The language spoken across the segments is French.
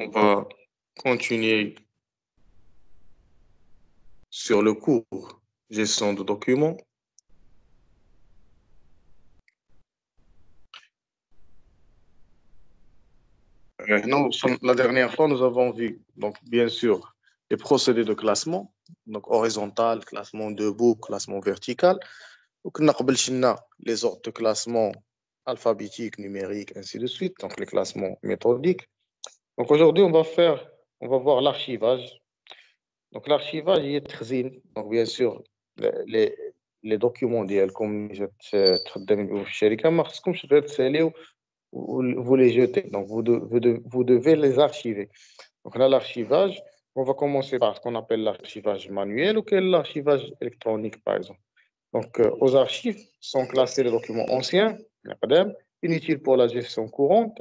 On va continuer sur le cours gestion de documents. Non, la dernière fois, nous avons vu, donc, bien sûr, les procédés de classement, donc horizontal, classement debout, classement vertical. Donc, nous avons les ordres de classement alphabétique, numérique, ainsi de suite, donc les classements méthodiques. Donc, aujourd'hui, on va voir l'archivage. Donc, l'archivage, il est très. Donc, bien sûr, les, les documents comme je تخدم في الشركة ما خصكمش غير تساليو vous les jetez. Donc, vous devez les archiver. Donc, là, l'archivage, on va commencer par ce qu'on appelle l'archivage manuel ou quel l'archivage électronique, par exemple. Donc, aux archives sont classés les documents anciens, inutiles pour la gestion courante,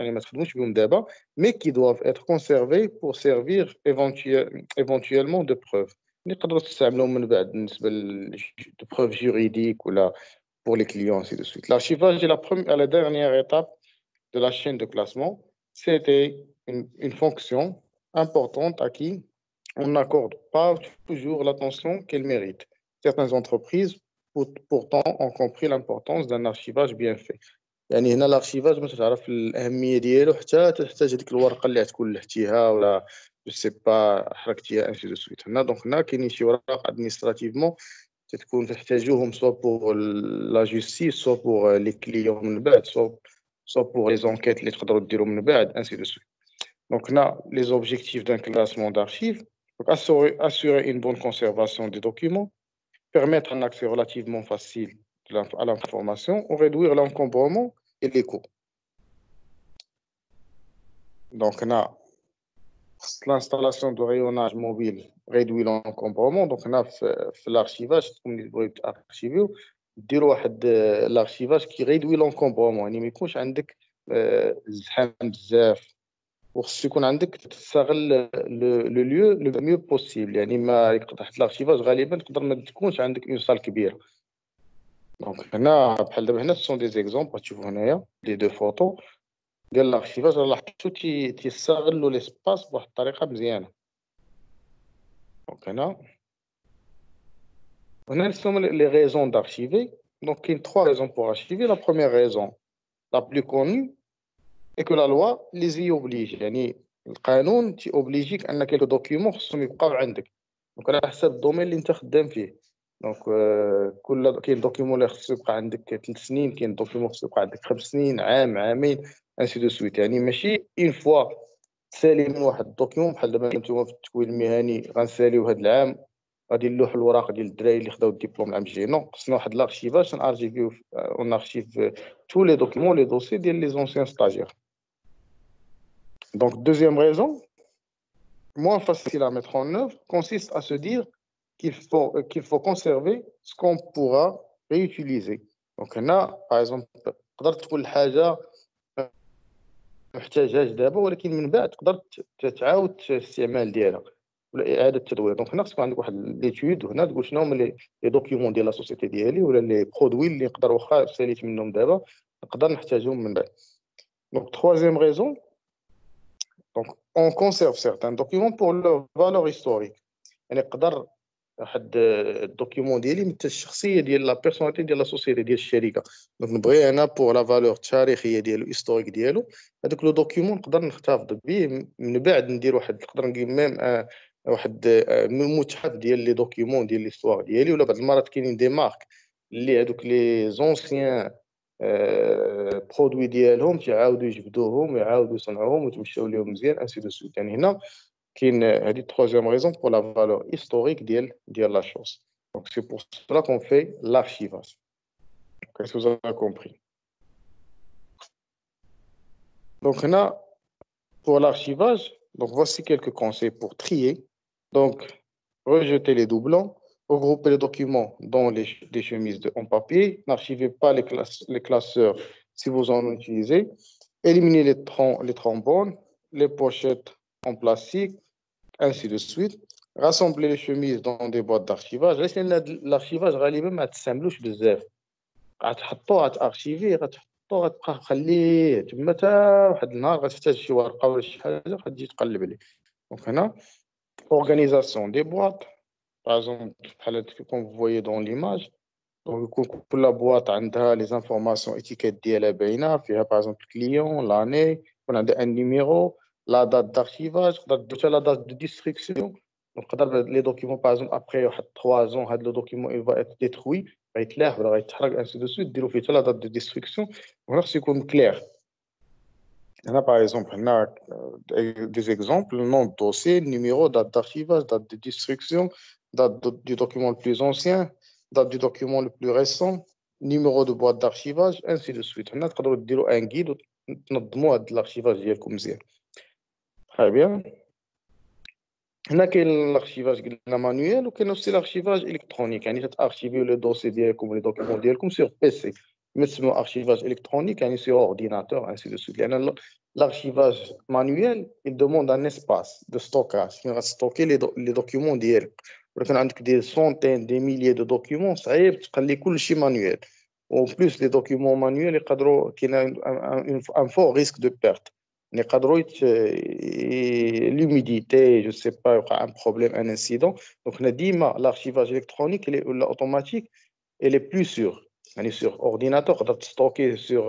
mais qui doivent être conservés pour servir éventuellement de preuve. De preuves juridiques ou là, pour les clients, ainsi de suite. L'archivage est la dernière étape de la chaîne de classement. C'était une fonction importante à qui on n'accorde pas toujours l'attention qu'elle mérite. Certaines entreprises, pourtant, ont compris l'importance d'un archivage bien fait. يعني هنا الارشيفاج باش تعرف الاهميه ديالو حتى تحتاج هذيك الورقه اللي غتكون لحتيها ولا جو سي با حركتيها انسي دو سويت. هنا دونك هنا كاينين شي ورق ادمنستراتيفمون تكون تحتاجوهم سوا بور لا جوستيس سوا بور لي كليون من بعد سوا بور لي زونكيت اللي تقدروا ديروا من بعد انسي دو سويت. دونك هنا les objectifs d'un classement d'archives. Donc, assurer une bonne conservation des documents, permettre un accès relativement facile à l'information ou réduire l'encombrement et les coûts. Donc, on a l'installation de rayonnage mobile réduit l'encombrement. Donc, on a l'archivage, comme vous pouvez archiver, l'archivage qui réduit l'encombrement. يعني ما يكونش عندك زحام بزاف. وخص يكون عندك تستغل لو ليو لو ميو بوسيبل. يعني ما تحت الارشيفاج غالبا تقدر ما تكونش عندك اون سال كبيره. دونك هنا بحال دابا هنا سون دي زيكزومبل تشوفوا هنايا لي دو فوتو ديال الارشيفاج. لاحظتوا تيستغلوا ليسباس بواحد الطريقه مزيانه. دونك هنا سون لي ريزون d'archiver. Donc il y a trois raisons pour archiver. La première raison, la plus connue, est que la loi les y oblige. يعني القانون تيوبليجيك ان كاين دوكيومون خصهم يبقاو عندك. دونك على حسب الدومين اللي انت خدام فيه. دونك كاين دوكيومون اللي خصو يبقى عندك 3 سنين، كاين دوكيومون خصو يبقى عندك 5 سنين، عام، عامين، انسي دو سويت. يعني ماشي اون فوا تسالي من واحد الدوكيومون بحال دابا نتوما في التكوين المهني غنساليو هذا العام غادي نلوحوا الوراق ديال الدراري اللي خداو الدبلوم العام الجاي. نو خصنا واحد لارشيفاج نارشيفيو اون ارشيف tous les documents les dossiers ديال les anciens stagiaires. Donc, deuxième raison, moins facile à mettre en œuvre, consiste à se dire qu'il faut conserver ce qu'on pourra réutiliser. Donc, là, par exemple, تقدر تكون الحاجة محتاجهاش دابا ولكن من بعد تقدر تعاود الاستعمال ديالها ولا إعادة تدوير. دونك هنا خصك عندك واحد ليتود وهنا تقول شنو هما لي دوكيومون ديال لا سوسيتي ديالي ولا لي برودوي اللي نقدر واخا ساليت منهم دابا نقدر نحتاجهم من بعد. Donc, troisième raison, donc, on conserve certains documents pour leur valeur historique. يعني نقدر واحد الدوكيومون ديالي مثل الشخصيه ديال لا بيرسوناليتي ديال لا سوسيتي ديال الشركه. دونك نبغي انا بور لا فالور التاريخيه ديالو هيستوريك ديالو هذاك لو دوكيومون نقدر نحتفظ به من بعد ندير واحد نقدر ندير ميم واحد متحف ديال لي دوكيومون ديال ليستوار ديالي. ولا بعض المرات كاينين دي مارك اللي هذوك لي زونسيان برودوي ديالهم تعاودوا يجبدوهم ويعاودوا يصنعوهم وتمشاو لهم مزيان انسي دو سويت. يعني هنا كاين هذه troisième raison pour la valeur historique ديال la chose. Donc c'est pour cela qu'on fait l'archivage. Est-ce que vous avez compris? Donc là, pour l'archivage, donc voici quelques conseils pour trier. Donc rejeter les doublons, regrouper les documents dans des chemises en papier, n'archivez pas les classeurs si vous en utilisez, éliminez les trombones, les pochettes en plastique, ainsi de suite. Rassembler les chemises dans des boîtes d'archivage. L'archivage غالبا ما تستعملوش بزاف. غتحطوه غتارشيفيه تحطو غتبقى مخليه تما تا واحد النهار غتحتاج شي ورقة ولا شي حاجة غتجي تقلب عليه. دونك هنا organisation des boîtes par exemple بحال هادشي كون vous voyez dans l'image. دونك يكون كل بواط عندها لي زانفورماسيون اتيكيت ديالها باينه فيها باغ اكزومبل كليون لاني يكون عندها ان نيميرو لا دات دارشيفاج تقدر دير حتى لا دات دو ديستركسيون. نقدر لي دوكيمون باغ اكزومبل ابخي واحد 3 زون هاد لو دوكيمون il va être détruit غيتلاح ولا غيتحرق انسي دو سويت ديرو فيه حتى لا دات دو ديستركسيون وهنا خصو يكون كلير. هنا باغ اكزومبل هنا دي زيكزامبل نون دوسي نيميرو دات دارشيفاج دات دو ديستركسيون date du document le plus ancien, date du document le plus récent, numéro de boîte d'archivage, ainsi de suite. هنا تقدروا ديروا ان جيد وتنظموا هاد الارشيفاج ديالكم مزيان. très bien. هنا كاين الارشيفاج قلنا مانويل وكاين اوسي الارشيفاج الكترونيك يعني تارشيفيو لي دوسي ديالكم ولي دوكيمون ديالكم سور بي سي نسمو ارشيفاج الكترونيك يعني سور اورديناتور انسي دو سويت. لان l'archivage manuel il demande un espace de stockage فين غتستوكي لي دوكيمون ديالك. ولكن عندك دي سونتين دي ميليي دو دوكيمون صعيب تخلي كلشي مانويل و بلوس لي دوكيمون مانويل يقدروا كاين ان فور ريسك دو بيرت يعني يقدروا l'humidité je sais pas يوقع un problème un incident. donc هنا ديما l'archivage électronique ولا automatique elle est plus sûre يعني sur ordinateur تقدر تستوكي sur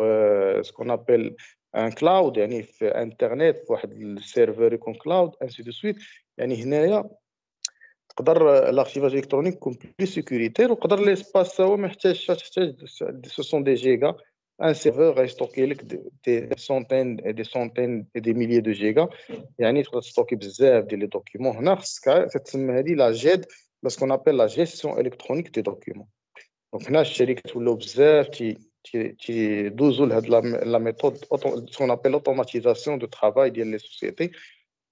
ce qu'on appelle un cloud يعني في انترنت في واحد السيرفر يكون كلاود انسي دو سويت. يعني هنايا تقدر l'archivage électronique يكون بلي سيكوريتير وقدر ليسباس هو ما يحتاجش تحتاج سو سون دي جيجا ان سيرفور غيستوكي لك دي سونتين دي ميليي دو جيجا يعني تقدر تستوكي بزاف ديال لي دوكيمون. هنا خصك تتسمى هذه لا جيد باسكو نابيل لا جيستيون الكترونيك دي دوكيمون. دونك هنا الشركات ولاو بزاف تيدوزو لهاد لا ميثود سون ابل اوتوماتيزاسيون دو ترافاي ديال لي سوسيتي.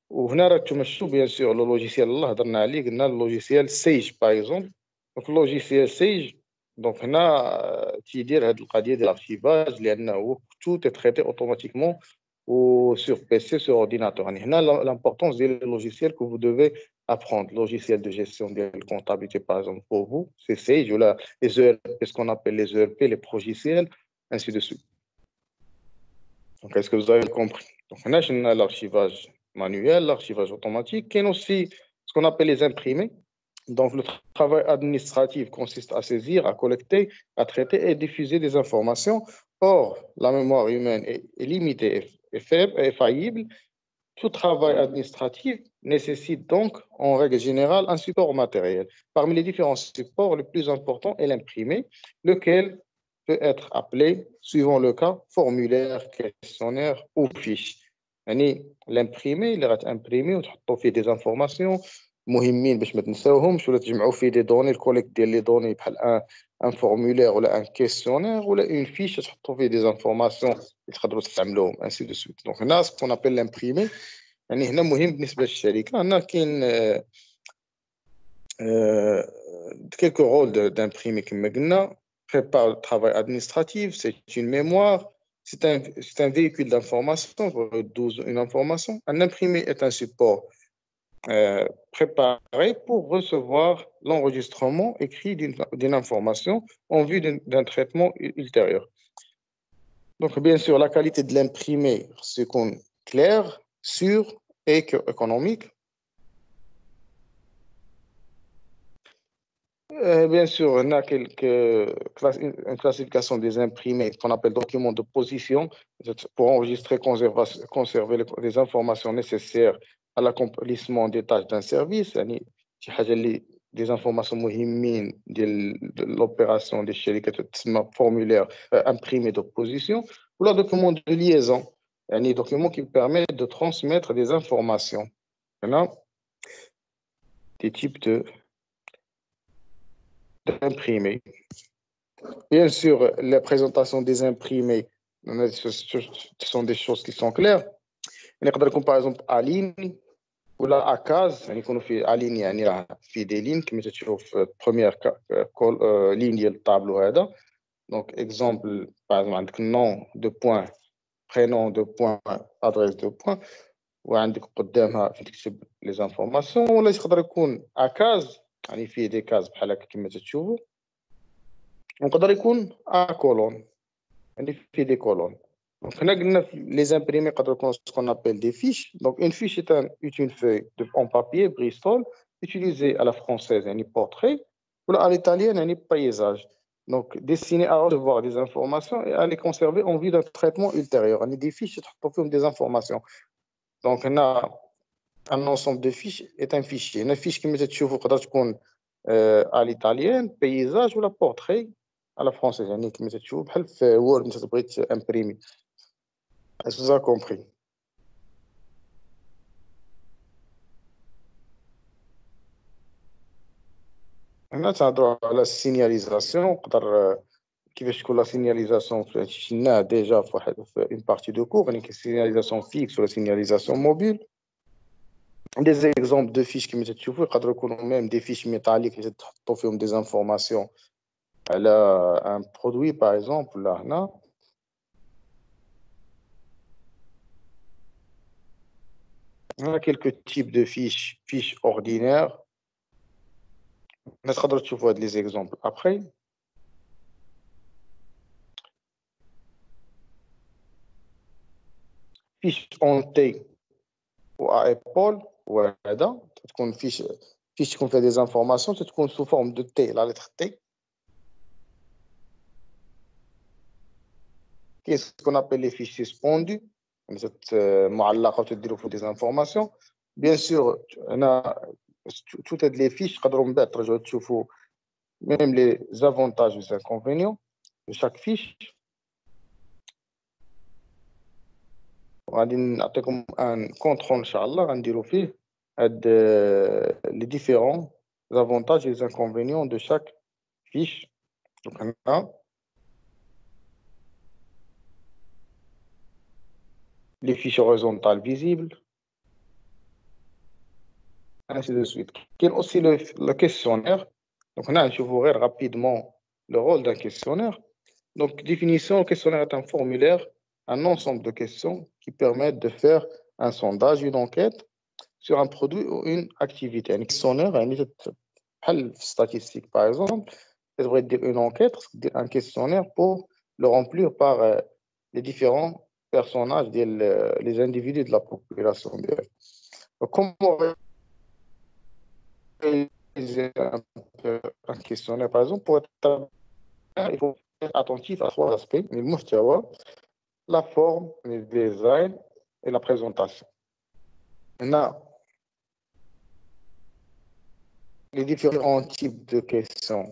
وهنا راه تمشوا بيان سور لو لوجيسيال الله هضرنا عليه قلنا اللوجيسيال سيج باغ اكزومبل. دونك اللوجيسيال سيج دونك هنا تيدير هاد القضيه ديال الارشيفاج لانه تو تريتي اوتوماتيكمون ou sur PC, sur ordinateur. يعني هنا l'importance des logiciels que vous devez apprendre. Logiciel de gestion de la comptabilité, par exemple, pour vous, c'est Sage, ou là, les ERP, ce qu'on appelle les ERP, les progiciels, ainsi de suite. Donc, est-ce que vous avez compris? Donc, on a l'archivage manuel, l'archivage automatique, qui est aussi ce qu'on appelle les imprimés. Donc, le travail administratif consiste à saisir, à collecter, à traiter et diffuser des informations. Or, la mémoire humaine est limitée et faible et faillible. Tout travail administratif nécessite donc, en règle générale, un support matériel. Parmi les différents supports, le plus important est l'imprimé, lequel peut être appelé, suivant le cas, formulaire, questionnaire ou fiche. يعني l'imprimé اللي غتامبريمي وتحطوا فيه des informations مهمين باش ما تنساوهمش ولا تجمعوا فيه دي دوني الكوليكت ديال لي دوني بحال ان فورمولير ولا ان كيسيونير ولا اون فيش تحطوا فيه دي انفورماسيون اللي تقدروا تستعملوهم انسي دو سويت. دونك هنا سكون ابل لامبريمي يعني هنا مهم بالنسبه للشركه. هنا كاين quelques rôles d'imprimer كما قلنا. prépare le travail administratif, c'est une mémoire, c'est un véhicule d'information, une information. Un imprimé est un support préparé pour recevoir l'enregistrement écrit d'une information en vue d'un traitement ultérieur. Donc, bien sûr, la qualité de l'imprimé, c'est clair, sûr et économique. Bien sûr, on a une classification des imprimés qu'on appelle document de position pour enregistrer, conserver les informations nécessaires à l'accomplissement des tâches d'un service. يعني شي حاجة اللي des informations مهمين ديال l'opération des شركات تسمى formulaire imprimé de position ou la document de liaison يعني document qui permet de transmettre des informations. Maintenant, des types d'imprimés. Bien sûr, la présentation des imprimés, ce sont des choses qui sont claires. Par exemple, à ligne ou à case, à ligne, il y a des lignes qui mettent sur la première ligne du tableau. Donc, exemple, par exemple, nom de point, prénom de point, adresse de point, ou les informations. Ou à case, il y a des cases بحال هكا كما تشوفوا. نقدر يكون كولون يعني في des colonnes. Donc هنا قلنا les imprimés يقدروا يكونوا ce qu'on appelle des fiches. Donc une fiche est une feuille en papier Bristol utilisée à la française يعني portrait ou à l'italienne يعني paysage. Donc destinée à recevoir des informations et à les conserver en vue d'un traitement ultérieur. يعني des fiches تحطوا فيهم des informations. Donc هنا un ensemble de fiches est un fichier. Une fiche qui me تشوفوا تقدر تكون à l'italienne paysage ou la portrait à la française يعني كما تشوف بحال في وورد انت تبغي تامبريمي. Est-ce que vous avez compris? هنا تهضروا على السينياليزاسيون نقدر كيفاش تكون لا سينياليزاسيون شفناه ديجا في واحد في اون بارتي دو كور يعني سينياليزاسيون فيكس ولا سينياليزاسيون موبيل. دي زيكزامبل دو فيش كيما تشوفوا يقدروا يكونوا ميم دي فيش ميتاليك اللي تحطوا فيهم دي انفورماسيون على ان برودوي باغ اكزومبل. ولا هنا هنا كيلكو تيب دو فيش اوردينير تقدروا تشوفوا هاد لي زيكزامبل ابخي. فيش اون تي و ايبول وهذا تكون فيش تكون فيها دي زانفورماسيون تكون سو فورم دو تي لا لتر تي كاين سكون ابل لي فيش سسبوندو يعني معلقه وتديروا فيه دي زانفورماسيون. بيان سور هنا توت هاد لي فيش تقدروا من بعد ترجعوا تشوفوا ميم لي زافونتاج و زانكونفينيون دو شاك فيش. وغادي نعطيكم ان كونترول ان شاء الله غنديروا فيه هاد لي ديفيرون زافونتاج و زانكونفينيون دو شاك فيش. دونك هنا les fiches horizontales visibles, ainsi de suite. Quel est aussi le questionnaire. Donc, on a, je vous verrai rapidement le rôle d'un questionnaire. Donc, définition, le questionnaire est un formulaire, un ensemble de questions qui permettent de faire un sondage, une enquête sur un produit ou une activité. Un questionnaire, une statistique, par exemple, ça devrait dire une enquête, un questionnaire pour le remplir par les différents personnages, les individus de la population. Donc, comment réaliser un questionnaire, par exemple, pour être il faut être attentif à trois aspects, la forme, le design et la présentation. Maintenant, les différents types de questions.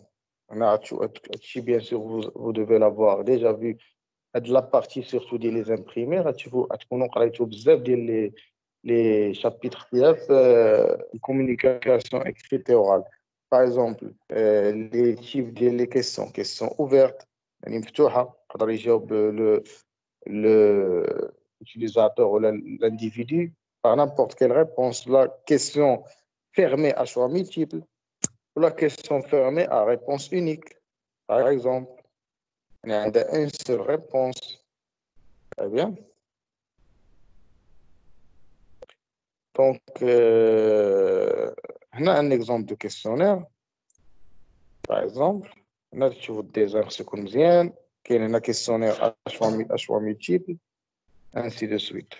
Bien sûr, vous devez l'avoir déjà vu. La partie surtout les imprimés, les chapitres de communication écrite et orale. Par exemple, les types des questions ouvertes, l'utilisateur ou l'individu par n'importe quelle réponse. La question fermée à choix multiple ou la question fermée à réponse unique. Par exemple, il y a une seule réponse. Très bien. Donc, on a un exemple de questionnaire. Par exemple, on a des instructions, qu'il y a un questionnaire à choix multiple, ainsi de suite.